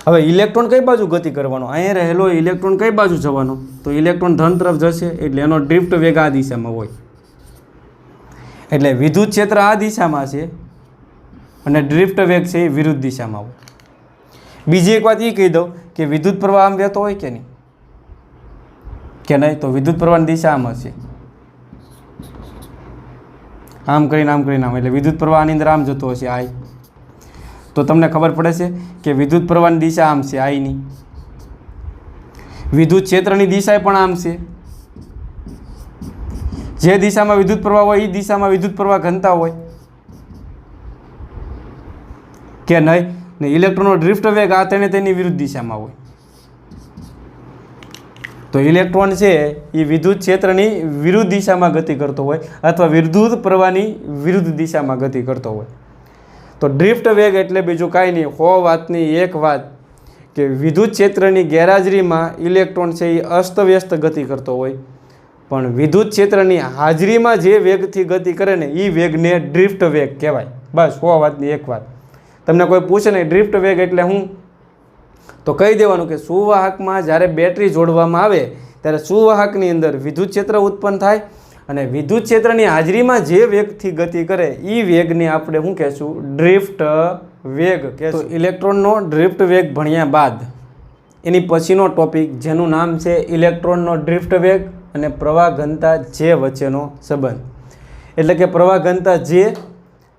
હવે ઇલેક્ટ્રોન કઈ બાજુ ગતિ કરવાનો? અહીંયા રહેલો ઇલેક્ટ્રોન કઈ બાજુ જવાનો? તો ઇલેક્ટ્રોન ધન તરફ જશે, એટલે એનો ડ્રિફ્ટ વેગ આ દિશામાં હોય. એટલે વિદ્યુત ક્ષેત્ર આ દિશામાં છે અને ડ્રિફ્ટ વેગ છે એ વિરુદ્ધ દિશામાં હોય. બીજી એક વાત એ કહી દઉં કે વિદ્યુત પ્રવાહ આમ વહેતો હોય કે નહીં? તો વિદ્યુત પ્રવાહની દિશા આમ હશે, આમ કરીને આમ. એટલે વિદ્યુત પ્રવાહની અંદર આમ જતો હશે આઈ. તો તમને ખબર પડે છે કે વિદ્યુત પ્રવાહની દિશા આમ છે આઈની. વિદ્યુત ક્ષેત્રની દિશા પણ આમ છે. જે દિશામાં વિદ્યુત પ્રવાહ હોય એ દિશામાં વિદ્યુત પ્રવાહ ઘનતા હોય કે નહીં? ને ઇલેક્ટ્રોનનો ડ્રિફ્ટ વેગ આ તેની વિરુદ્ધ દિશામાં હોય. તો ઇલેક્ટ્રોન છે એ વિદ્યુત ક્ષેત્રની વિરુદ્ધ દિશામાં ગતિ કરતો હોય અથવા વિદ્યુત પ્રવાહની વિરુદ્ધ દિશામાં ગતિ કરતો હોય. તો ડ્રિફ્ટ વેગ એટલે બીજું કાંઈ નહીં, 100 વાતની એક વાત કે વિદ્યુત ક્ષેત્રની ગેરહાજરીમાં ઇલેક્ટ્રોન છે એ અસ્તવ્યસ્ત ગતિ કરતો હોય, પણ વિદ્યુત ક્ષેત્રની હાજરીમાં જે વેગથી ગતિ કરે ને એ વેગને ડ્રિફ્ટ વેગ કહેવાય. બસ 100 વાતની એક વાત. તમને કોઈ પૂછે ને ડ્રિફ્ટ વેગ એટલે હું, તો કહી દેવાનું કે સુવાહકમાં જ્યારે બેટરી જોડવામાં આવે ત્યારે સુવાહકની અંદર વિદ્યુત ક્ષેત્ર ઉત્પન્ન થાય અને વિદ્યુત ક્ષેત્રની હાજરીમાં જે વેગથી ગતિ કરે એ વેગને આપણે શું કહેશું? ડ્રિફ્ટ વેગ કહેશું. તો ઇલેક્ટ્રોનનો ડ્રિફ્ટ વેગ ભણ્યા બાદ એની પછીનો ટોપિક જેનું નામ છે ઇલેક્ટ્રોનનો ડ્રિફ્ટ વેગ અને પ્રવાહ ઘનતા જે વચ્ચેનો સંબંધ. એટલે કે પ્રવાહ ઘનતા જે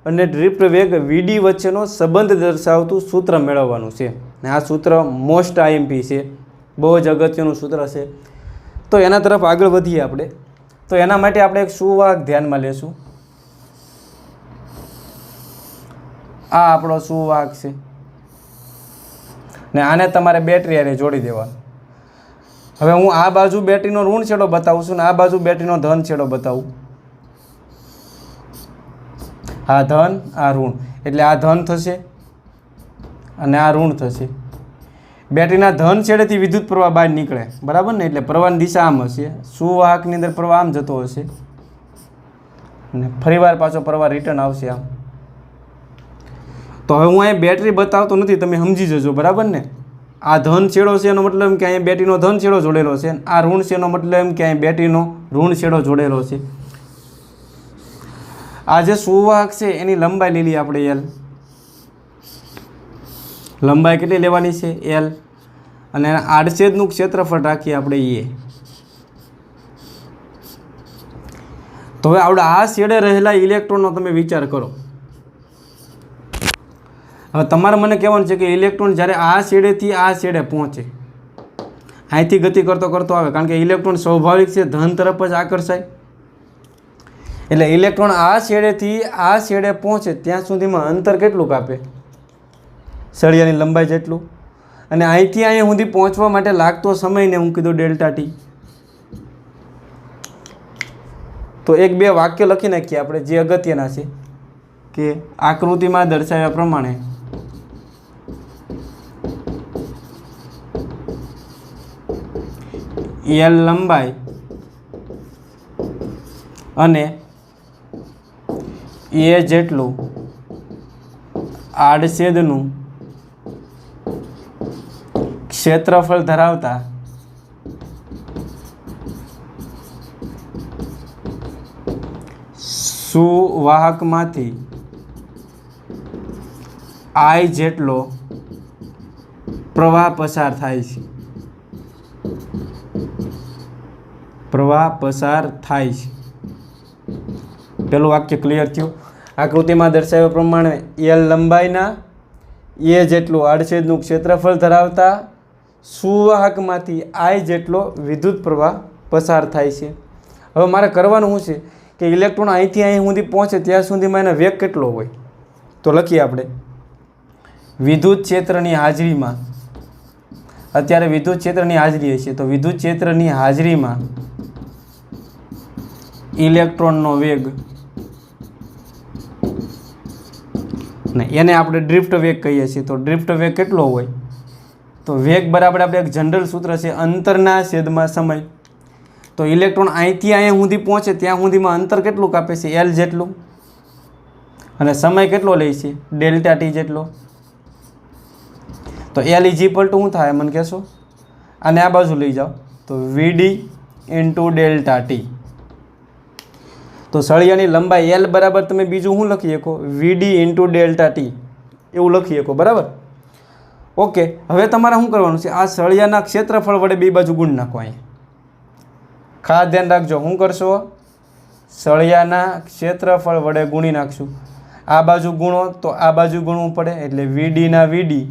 અને ડ્રિફ્ટ વેગ વીડી વચ્ચેનો સંબંધ દર્શાવતું સૂત્ર મેળવવાનું છે. ને આ સૂત્ર મોસ્ટ આઈએમપી છે, બહુ જ અગત્યનું સૂત્ર છે. તો એના તરફ આગળ વધીએ આપણે. તો એના માટે આપણે એક સુવાહક ધ્યાનમાં લેશું. આ આપણો સુવાહક છે ને આને તમારે બેટરી હારે જોડી દેવાનું. હવે હું આ બાજુ બેટરીનો ઋણ છેડો બતાવું છું ને આ બાજુ બેટરીનો ધન છેડો બતાવું. આ ધન, આ ઋણ. એટલે આ ધન થશે અને આ ઋણ થશે. બેટરીના ધન છેડેથી વિદ્યુત પ્રવાહ બહાર નીકળે, બરાબર ને? એટલે પ્રવાહની દિશા આમ હશે. સુવાહકની અંદર પ્રવાહ આમ જતો હશે અને ફરીવાર પાછો પ્રવાહ રિટર્ન આવશે આમ. તો હવે હું અહીંયા બેટરી બતાવતો નથી, તમે સમજી જજો, બરાબર ને? આ ધન છેડો છે એનો મતલબ એમ કે અહીંયા બેટરીનો ધન છેડો જોડેલો છે. આ ઋણ છે એનો મતલબ એમ કે અહીંયા બેટરીનો ઋણ છેડો જોડેલો છે. આ જે સુવાહક છે એની લંબાઈ લીધી આપણે L. લંબાઈ કેટલી લેવાની છે? L. અને એના આડછેદનું ક્ષેત્રફળ રાખીએ આપણે E. તો હવે આપણે આ છેડે રહેલા ઇલેક્ટ્રોનનો તમે વિચાર કરો. હવે તમારે મને કહેવાનું છે કે ઇલેક્ટ્રોન જ્યારે આ છેડેથી આ છેડે પહોંચે, અહીંથી ગતિ કરતો કરતો આવે, કારણ કે ઇલેક્ટ્રોન સ્વાભાવિક છે ધન તરફ જ આકર્ષાય. એટલે ઇલેક્ટ્રોન આ છેડેથી આ છેડે પહોંચે ત્યાં સુધીમાં અંતર કેટલું કાપે? સળિયાની લંબાઈ જેટલું. અને અહીંથી અહીંયા સુધી પહોંચવા માટે લાગતો સમયને હું કીધું ડેલ્ટા ટી. તો એક બે વાક્ય લખી નાખીએ આપણે જે અગત્યના છે કે આકૃતિમાં દર્શાવ્યા પ્રમાણે L લંબાઈ અને A જેટલું આડછેદનું ક્ષેત્રફળ ધરાવતા સુવાહકમાંથી I જેટલો પ્રવાહ પસાર થાય છે. પ્રવાહ પસાર થાય છે. પેલું વાક્ય ક્લિયર થયું. આકૃતિમાં દર્શાવ્યા પ્રમાણે L લંબાઈના A જેટલું આડછેદનું ક્ષેત્રફળ ધરાવતા સુવાહકમાંથી I જેટલો વિદ્યુત પ્રવાહ પસાર થાય છે. હવે મારે કરવાનું શું છે કે ઇલેક્ટ્રોન અહીંથી અહીં સુધી પહોંચે ત્યાં સુધીમાં એનો વેગ કેટલો હોય? તો લખીએ આપણે. વિદ્યુત ક્ષેત્રની હાજરીમાં, અત્યારે વિદ્યુત ક્ષેત્રની હાજરી હશે, તો વિદ્યુત ક્ષેત્રની હાજરીમાં ઇલેક્ટ્રોનનો વેગ, ને એને આપણે ડ્રિફ્ટ વેગ કહીએ છીએ. તો ડ્રિફ્ટ વેગ કેટલો હોય? તો વેગ બરાબર આપણે એક જનરલ સૂત્ર છે અંતરના છેદમાં સમય. તો ઇલેક્ટ્રોન અહીંથી અહીંયા સુધી પહોંચે ત્યાં સુધીમાં અંતર કેટલું કાપે છે? એલ જેટલું. અને સમય કેટલો લે છે? ડેલ્ટા ટી જેટલો. તો એલ ઇઝ ઇક્વલ ટુ શું થાય મને કહેશો? અને આ બાજુ લઈ જાઓ તો વીડી ઇન્ટુ ડેલ્ટા ટી. તો સળિયાની લંબાઈ એલ બરાબર તમે બીજું શું લખી શકો? વીડી ઇન્ટુ ડેલ્ટા ટી એવું લખી શકો. બરાબર. ઓકે, હવે તમારે શું કરવાનું છે? આ સળિયાના ક્ષેત્રફળ વડે બે બાજુ ગુણ નાખો. અહીંયા ખાસ ધ્યાન રાખજો. શું કરશો? સળિયાના ક્ષેત્રફળ વડે ગુણી નાખશું. આ બાજુ ગુણો તો આ બાજુ ગુણવું પડે, એટલે વીડીના વીડી,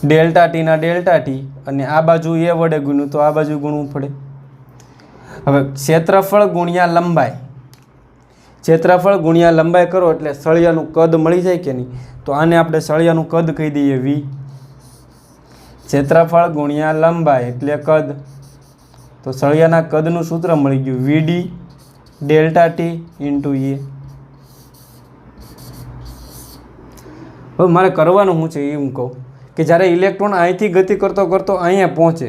ડેલ્ટા ટીના ડેલ્ટા ટી, અને આ બાજુ એ વડે ગુણ્યું તો આ બાજુ ગુણવું પડે. હવે ક્ષેત્રફળ ગુણ્યા લંબાઈ, ક્ષેત્રફળ ગુણ્યા લંબાઈ કરો એટલે સળિયાનું કદ મળી જાય કે નહીં? તો આને આપણે સળિયાનું કદ કહી દઈએ વી. ક્ષેત્રફળ ગુણ્યા લંબાઈ એટલે કદ. તો સળિયાના કદનું સૂત્ર મળી ગયું વીડી ડેલ્ટા ટી ઇન્ટુ એ. હવે મારે કરવાનું શું છે એમ કહું કે જ્યારે ઇલેક્ટ્રોન અહીંથી ગતિ કરતો કરતો અહીંયા પહોંચે,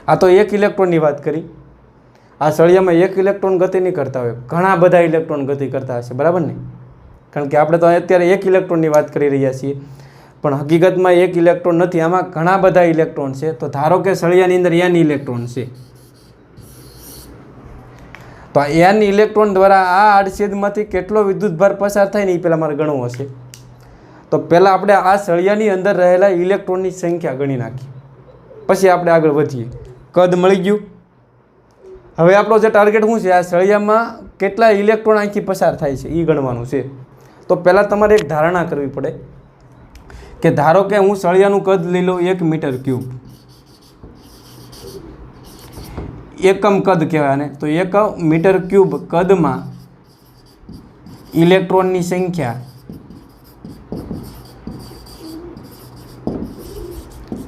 આ તો એક ઇલેક્ટ્રોનની વાત કરી, આ સળિયામાં એક ઇલેક્ટ્રોન ગતિ નહીં કરતા હોય, ઘણા બધા ઇલેક્ટ્રોન ગતિ કરતા હશે. બરાબર ને? કારણ કે આપણે તો અત્યારે એક ઇલેક્ટ્રોનની વાત કરી રહ્યા છીએ, પણ હકીકતમાં એક ઇલેક્ટ્રોન નથી, આમાં ઘણા બધા ઇલેક્ટ્રોન છે. તો ધારો કે સળિયાની અંદર n ઇલેક્ટ્રોન છે, તો આ n ઇલેક્ટ્રોન દ્વારા આ આડછેદમાંથી કેટલો વિદ્યુતભાર પસાર થાય ને એ પહેલાં મારે ગણવું હશે. તો પહેલાં આપણે આ સળિયાની અંદર રહેલા ઇલેક્ટ્રોનની સંખ્યા ગણી નાખીએ, પછી આપણે આગળ વધીએ. કદ મળી ગયું. હવે આપણો જે ટાર્ગેટ શું છે? આ સળિયામાં કેટલા ઇલેક્ટ્રોન અહીંથી પસાર થાય છે એ ગણવાનું છે. તો પહેલાં તમારે એક ધારણા કરવી પડે કે ધારો કે હું સળિયાનું કદ લઈ લઉં 1 મીટર ક્યુબ. એકમ કદ કહેવાય ને. તો 1 મીટર ક્યુબ કદમાં ઇલેક્ટ્રોનની સંખ્યા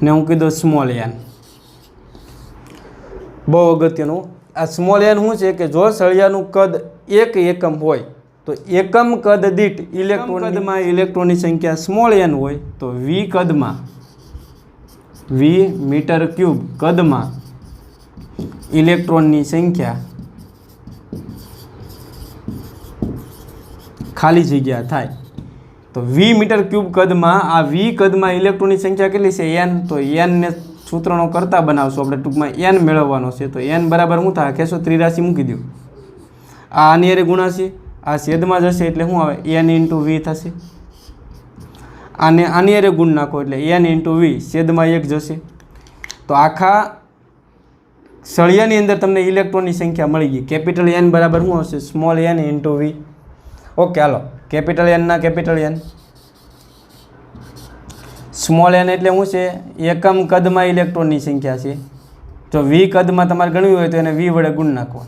ને હું કીધું સ્મોલ એન. બહુ અગત્યનું. આ સ્મોલ એન શું છે કે જો સળિયાનું કદ 1 એકમ હોય તો એકમ કદ દીઠ કદમાં ઇલેક્ટ્રોનની સંખ્યા સ્મોલ એન હોય તો વી કદમાં, વી મીટર ક્યુબ કદમાં ઇલેક્ટ્રોનની સંખ્યા ખાલી જગ્યા થાય. તો વી મીટર ક્યુબ કદમાં આ વી કદમાં ઇલેક્ટ્રોનની સંખ્યા કેટલી છે? એન. તો એનને સૂત્રનો કરતા બનાવશું આપણે, ટૂંકમાં એન મેળવવાનો છે. તો એન બરાબર શું થાય? કહેશો ત્રિરાશી મૂકી દો. આ આની હારે ગુણાશે, આ છેદમાં જશે એટલે શું આવે? એન ઇન્ટુ વી થશે. આને આની હારે ગુણ નાખો એટલે એન ઇન્ટુ વી, છેદમાં 1 જશે. તો આખા સળિયાની અંદર તમને ઇલેક્ટ્રોનની સંખ્યા મળી ગઈ. કેપિટલ એન બરાબર શું આવશે? Small N into V. Okay, હાલો કેપિટલ એનના કેપિટલ એન, સ્મોલ એન એટલે શું છે? એકમ કદમાં ઇલેક્ટ્રોનની સંખ્યા છે. જો વી કદમાં તમારે ગણવી હોય તો એને વી વડે ગુણ નાખો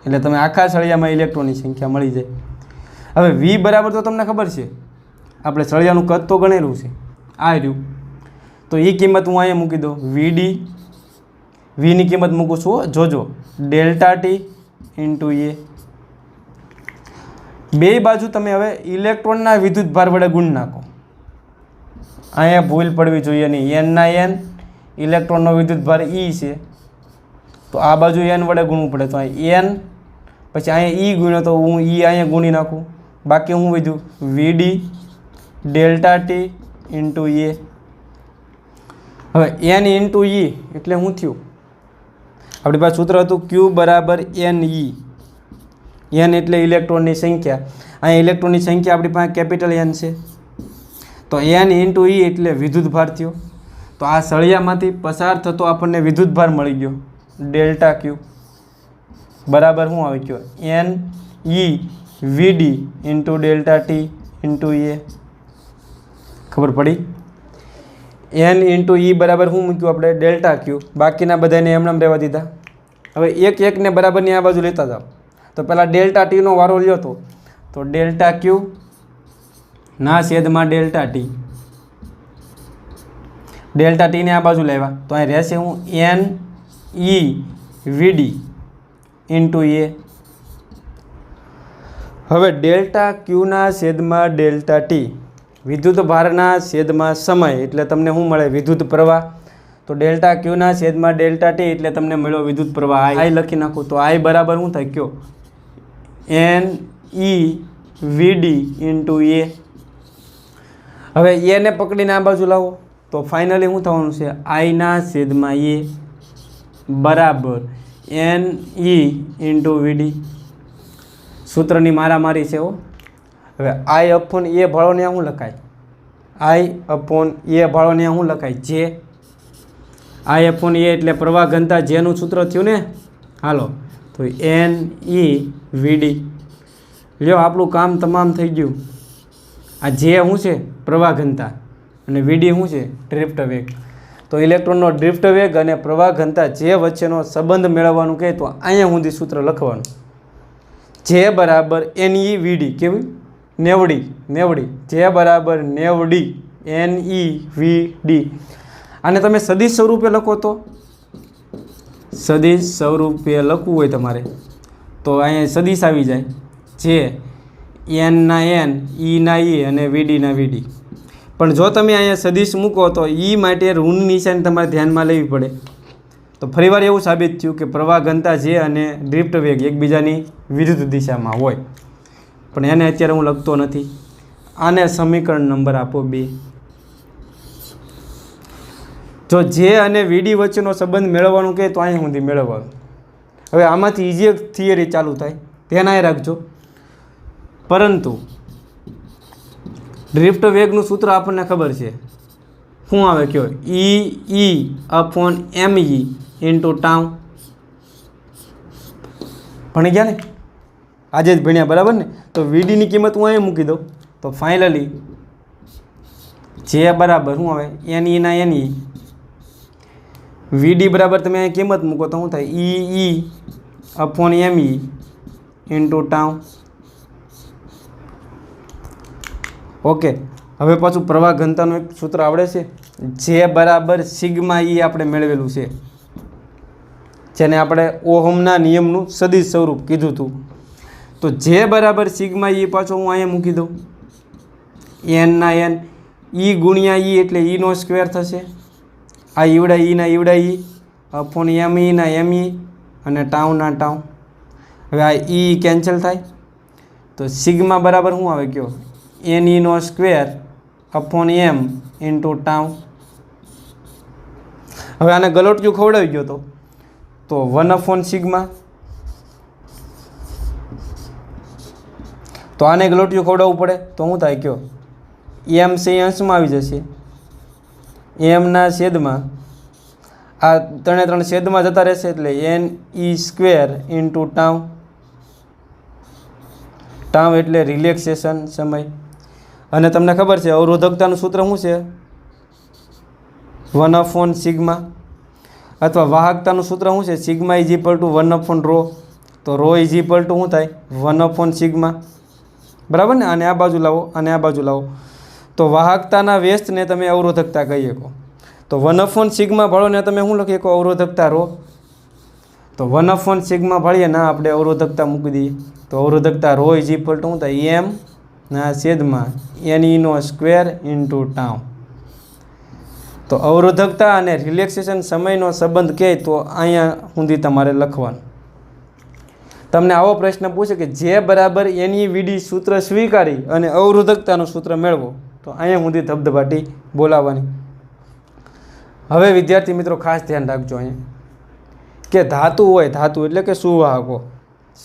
એટલે તમે આખા સળિયામાં ઇલેક્ટ્રોનની સંખ્યા મળી જાય. હવે વી બરાબર તો તમને ખબર છે, આપણે સળિયાનું કદ તો ગણેલું છે, આ રહ્યું. તો એ કિંમત હું અહીંયા મૂકી દઉં. વીડી, વીની કિંમત મૂકું છું, જોજો, ડેલ્ટા ટી ઇન્ટુ એ. બે બાજુ તમે હવે ઇલેક્ટ્રોનના વિદ્યુતભાર વડે ગુણ નાખો. અહીંયા ભૂલ પડવી જોઈએ નહીં. એનના એન, ઇલેક્ટ્રોનનો વિદ્યુતભાર ઈ છે, તો આ બાજુ એન વડે ગુણવું પડે. તો અહીં એન, પછી અહીંયા ઈ ગુણ્યો તો હું ઈ અહીંયા ગુણી નાખું. બાકી હું વધ્યું વીડી ડેલ્ટા ટી ઇન્ટુ એ. હવે એન ઇન્ટુ ઈ એટલે શું થયું? આપણી પાસે સૂત્ર હતું ક્યુ બરાબર એન ઈ. એન એટલે ઇલેક્ટ્રોનની સંખ્યા. અહીંયા ઇલેક્ટ્રોનની સંખ્યા આપણી પાસે કેપિટલ એન છે, તો એન ઇન્ટુ ઈ એટલે વિદ્યુતભાર થયો. તો આ સળિયામાંથી પસાર થતો આપણને વિદ્યુતભાર મળી ગયો ડેલ્ટા ક્યુ બરાબર શું આવી ગયો? એન ઈ વીડી ઇન્ટુ ડેલ્ટા ટી ઇન્ટુ એ. ખબર પડી? એન ઇન્ટુ ઈ બરાબર શું મૂક્યું આપણે? ડેલ્ટા ક્યુ. બાકીના બધાને એમનામ રહેવા દીધા. હવે એક એકને બરાબરની આ બાજુ લેતા જાઓ. તો પહેલાં ડેલ્ટા ટીનો વારો લ્યો તો ડેલ્ટા ક્યુ ના છેદમાં ડેલ્ટા ટી. ડેલ્ટા ટીને આ બાજુ લેવા તો અહીં રહેશે હું એન ઈ વીડી ઇન્ટુ એ. હવે ડેલ્ટા ક્યુના છેદમાં ડેલ્ટા ટી વિદ્યુત ભારના છેદમાં સમય એટલે તમને શું મળે? વિદ્યુત પ્રવાહ. તો ડેલ્ટા ક્યુના છેદમાં ડેલ્ટા ટી એટલે તમને મળ્યો વિદ્યુત પ્રવાહ આઈ લખી નાખું. તો આઈ બરાબર શું થાય કયો? NEVD ઇન્ટુ એ. હવે એને પકડીને આ બાજુ લાવો તો ફાઇનલી શું થવાનું છે? આઈના છેદમાં એ બરાબર NE ઇન્ટુ VD. સૂત્રની મારામારી છે હો. હવે આઈ અપોન એ ભાળોને શું લખાય? આઈ અપોન એ ભાળોને શું લખાય? જે. આઈ અપોન એ એટલે પ્રવાહ ઘનતા જેનું સૂત્ર થયું ને. હાલો તો NEVD. લ્યો આપણું કામ તમામ થઈ ગયું. આ જે શું છે? પ્રવાહ ઘનતા. અને VD શું છે? ડ્રિફ્ટ વેગ. તો ઇલેક્ટ્રોનનો ડ્રિફ્ટ વેગ અને પ્રવાહ ઘનતા જે વચ્ચેનો સંબંધ મેળવવાનું કહે તો અહીંયા સુધી સૂત્ર લખવાનું. જે બરાબર NEVD. કેવું? 90. જે બરાબર 90 NEVD. આને તમે સદિશ સ્વરૂપે લખો તો સદિશ સ્વરૂપે લખવું હોય તમારે તો અહીંયા સદિશ આવી જાય. જે N ના N, E ના E અને VD ના VD. પણ જો તમે અહીંયા સદિશ મૂકો તો E માટે ઋણ નિશાની તમારે ધ્યાનમાં લેવી પડે. તો ફરીવાર એવું સાબિત થયું કે પ્રવાહ ઘનતા જે અને ડ્રિફ્ટ વેગ એકબીજાની વિરુદ્ધ દિશામાં હોય. પણ એને અત્યારે હું લખતો નથી. આને સમીકરણ નંબર આપો 2. જો જે અને VD વચ્ચેનો સંબંધ મેળવવાનું કહે તો અહીં સુધી મેળવવાનું. હવે આમાંથી ઈજી એક થિયરી ચાલુ થાય, ધ્યાન રાખજો. પરંતુ ડ્રિફ્ટ વેગનું સૂત્ર આપણને ખબર છે. શું આવે કયો? E upon ME into tau. ભણી ગયા ને? આજે જ ભણ્યા બરાબર ને? તો VDની કિંમત હું અહીં મૂકી દઉં તો ફાઇનલી જે બરાબર શું આવે? NE ના NE. VD બરાબર તમે અહીં કિંમત મૂકો તો શું થાય? EE upon ME into tau. Okay. હવે પાછું પ્રવાહ ઘનતાનું એક સૂત્ર આવડે છે. જે બરાબર સિગ્મા E આપણે મેળવેલું છે, જેને આપણે ઓહમના નિયમનું સદિશ સ્વરૂપ કીધું હતું. તો જે બરાબર સિગ્મા E પાછો હું અહીંયા મૂકી દઉં. N ના N, E ગુણ્યા E એટલે E નો સ્ક્વેર થશે. આ ઈવડા E ના ઈવડા E અપોન ME ના ME અને ટાઉ ના ટાઉ. હવે આ E કેન્સલ થાય તો સિગ્મા બરાબર શું આવે કયો? NE નો square upon M into tau. હવે આને ગલોટિયું ખવડાવી ગયો તો 1 અપોન સિગ્મા. તો આને ગલોટિયું ખવડાવવું પડે તો શું થાય કયો? M છે અંશમાં આવી જશે. M ના છેદમાં આ 3 છેદમાં જતા રહેશે એટલે NE square into tau. Tau એટલે રિલેક્સેશન સમય. અને તમને ખબર છે અવરોધકતાનું સૂત્ર શું છે? 1 અપોન સિગ્મા. અથવા વાહકતાનું સૂત્ર શું છે? Sigma is equal to 1 upon rho. તો રો ઇઝ ઇક્વલ ટુ શું થાય? 1 અપોન સિગ્મા. બરાબર ને? અને આ બાજુ લાવો અને આ બાજુ લાવો તો વાહકતાના વ્યસ્તને તમે અવરોધકતા કહી શકો. તો 1 અપોન સિગ્મા ભાળોને તમે શું લખી શકો? અવરોધકતા રો. તો 1 અપોન સિગ્મા ભાળીએ ના આપણે અવરોધકતા મૂકી દઈએ તો અવરોધકતા રો ઇઝ ઇક્વલ ટુ શું થાય? M ના છેદમાં NE નો સ્ક્વેર ઇન્ટુ ટાઉ. તો અવરોધકતા અને રિલેક્સેશન સમયનો સંબંધ કહે તો અહીંયા સુધી તમારે લખવાનું. તમને આવો પ્રશ્ન પૂછે કે જે બરાબર NEVD સૂત્ર સ્વીકારી અને અવરોધકતાનું સૂત્ર મેળવો તો અહીંયા સુધી ધબધબાટી બોલાવવાની. હવે વિદ્યાર્થી મિત્રો ખાસ ધ્યાન રાખજો અહીંયા કે ધાતુ હોય, ધાતુ એટલે કે સુવાહકો.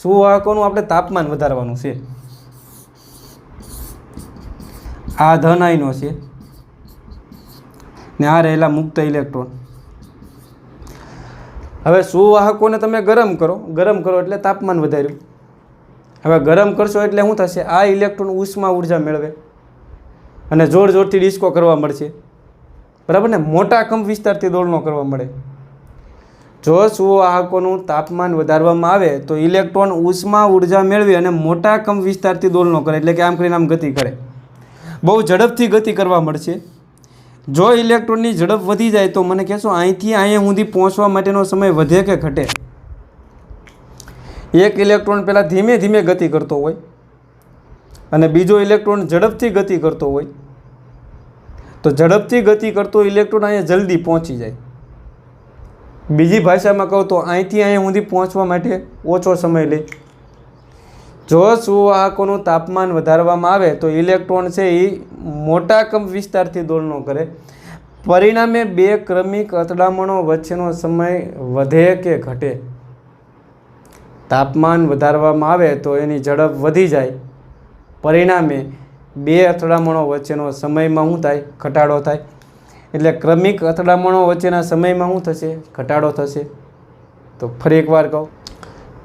સુવાહકોનું આપણે તાપમાન વધારવાનું છે. આ ધન આયનો છે ને આ રહેલા મુક્ત ઇલેક્ટ્રોન. હવે સુવાહકોને તમે ગરમ કરો એટલે તાપમાન વધાર્યું. હવે ગરમ કરશો એટલે શું થશે? આ ઇલેક્ટ્રોન ઉષ્મા ઉર્જા મેળવે અને જોર જોરથી ડિસ્કો કરવા મળશે. બરાબર ને? મોટા કંપ વિસ્તારથી દોડનો કરવા મળે. જો સુવાહકોનું તાપમાન વધારવામાં આવે તો ઇલેક્ટ્રોન ઉષ્મા ઉર્જા મેળવી અને મોટા કંપ વિસ્તારથી દોડનો કરે એટલે કે આમ કરીને આમ ગતિ કરે. બહુ ઝડપથી ગતિ કરવા મળશે. જો ઇલેક્ટ્રોનની ઝડપ વધી જાય તો મને કહેશો અહીંથી અહીંયા સુધી પહોંચવા માટેનો સમય વધે કે ઘટે? એક ઇલેક્ટ્રોન પહેલાં ધીમે ધીમે ગતિ કરતો હોય અને બીજો ઇલેક્ટ્રોન ઝડપથી ગતિ કરતો હોય તો ઝડપથી ગતિ કરતો ઇલેક્ટ્રોન અહીંયા જલ્દી પહોંચી જાય. બીજી ભાષામાં કહું તો અહીંથી અહીંયા સુધી પહોંચવા માટે ઓછો સમય લે. જો સુવાહકોનું તાપમાન વધારવામાં આવે તો ઇલેક્ટ્રોન છે એ મોટા કંપ વિસ્તારથી દોલનો કરે. પરિણામે બે ક્રમિક અથડામણો વચ્ચેનો સમય વધે કે ઘટે. તાપમાન વધારવામાં આવે તો એની ઝડપ વધી જાય. પરિણામે બે અથડામણો વચ્ચેનો સમયમાં શું થાય? ઘટાડો થાય. એટલે ક્રમિક અથડામણો વચ્ચેના સમયમાં શું થશે? ઘટાડો થશે. તો ફરી એકવાર કહું,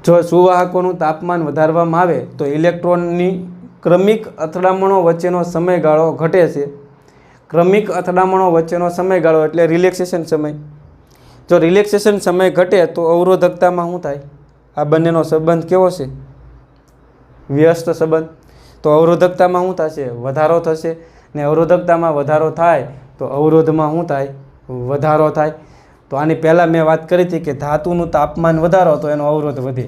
જો સુવાહકોનું તાપમાન વધારવામાં આવે તો ઇલેક્ટ્રોનની ક્રમિક અથડામણો વચ્ચેનો સમયગાળો ઘટે છે. ક્રમિક અથડામણો વચ્ચેનો સમયગાળો એટલે રિલેક્સેશન સમય. જો રિલેક્સેશન સમય ઘટે તો અવરોધકતામાં શું થાય? આ બંનેનો સંબંધ કેવો છે? વ્યસ્ત સંબંધ. તો અવરોધકતામાં શું થશે? વધારો થશે. ને અવરોધકતામાં વધારો થાય તો અવરોધમાં શું થાય? વધારો થાય. તો આની પહેલાં મેં વાત કરી હતી કે ધાતુનું તાપમાન વધારો તો એનો અવરોધ વધે.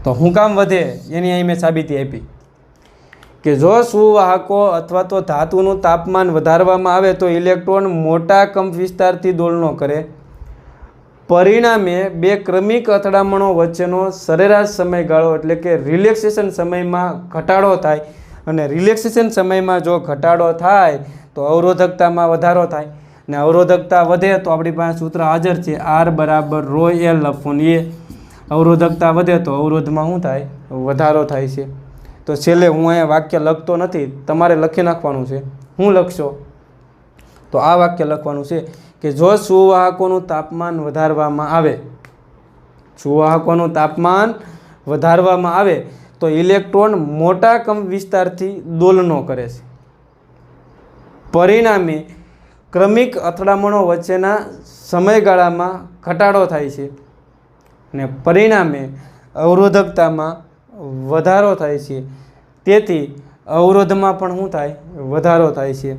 તો શું કામ વધે એની અહીં મેં સાબિતી આપી કે જો સુવાહકો અથવા તો ધાતુનું તાપમાન વધારવામાં આવે તો ઇલેક્ટ્રોન મોટા કંપ વિસ્તારથી દોલનો કરે. પરિણામે બે ક્રમિક અથડામણો વચ્ચેનો સરેરાશ સમયગાળો એટલે કે રિલેક્સેશન સમયમાં ઘટાડો થાય. અને રિલેક્સેશન સમયમાં જો ઘટાડો થાય તો અવરોધકતામાં વધારો થાય. ને અવરોધકતા વધે તો આપણી પાસે સૂત્ર હાજર છે, R બરાબર ρL/A. અવરોધકતા વધે તો અવરોધમાં શું થાય? વધારો થાય છે. તો છેલ્લે હું અહીંયા વાક્ય લખતો નથી, તમારે લખી નાખવાનું છે. હું લખશો તો આ વાક્ય લખવાનું છે કે જો સુવાહકોનું તાપમાન વધારવામાં આવે, સુવાહકોનું તાપમાન વધારવામાં આવે તો ઇલેક્ટ્રોન મોટા કંપ વિસ્તારથી દોલનો કરે છે. પરિણામે ક્રમિક અથડામણો વચ્ચેના સમયગાળામાં ઘટાડો થાય છે. ને પરિણામે અવરોધકતામાં વધારો થાય છે. તેથી અવરોધમાં પણ શું થાય? વધારો થાય છે.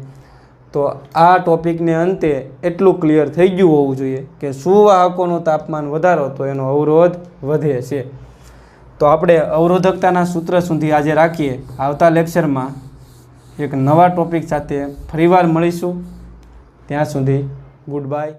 તો આ ટોપિકને અંતે એટલું ક્લિયર થઈ ગયું હોવું જોઈએ કે સુવાહકોનું તાપમાન વધારો તો એનો અવરોધ વધે છે. તો આપણે અવરોધકતાના સૂત્ર સુધી આજે રાખીએ. આવતા લેક્ચરમાં એક નવા ટોપિક સાથે ફરીવાર મળીશું. ત્યાં સુધી ગુડ બાય.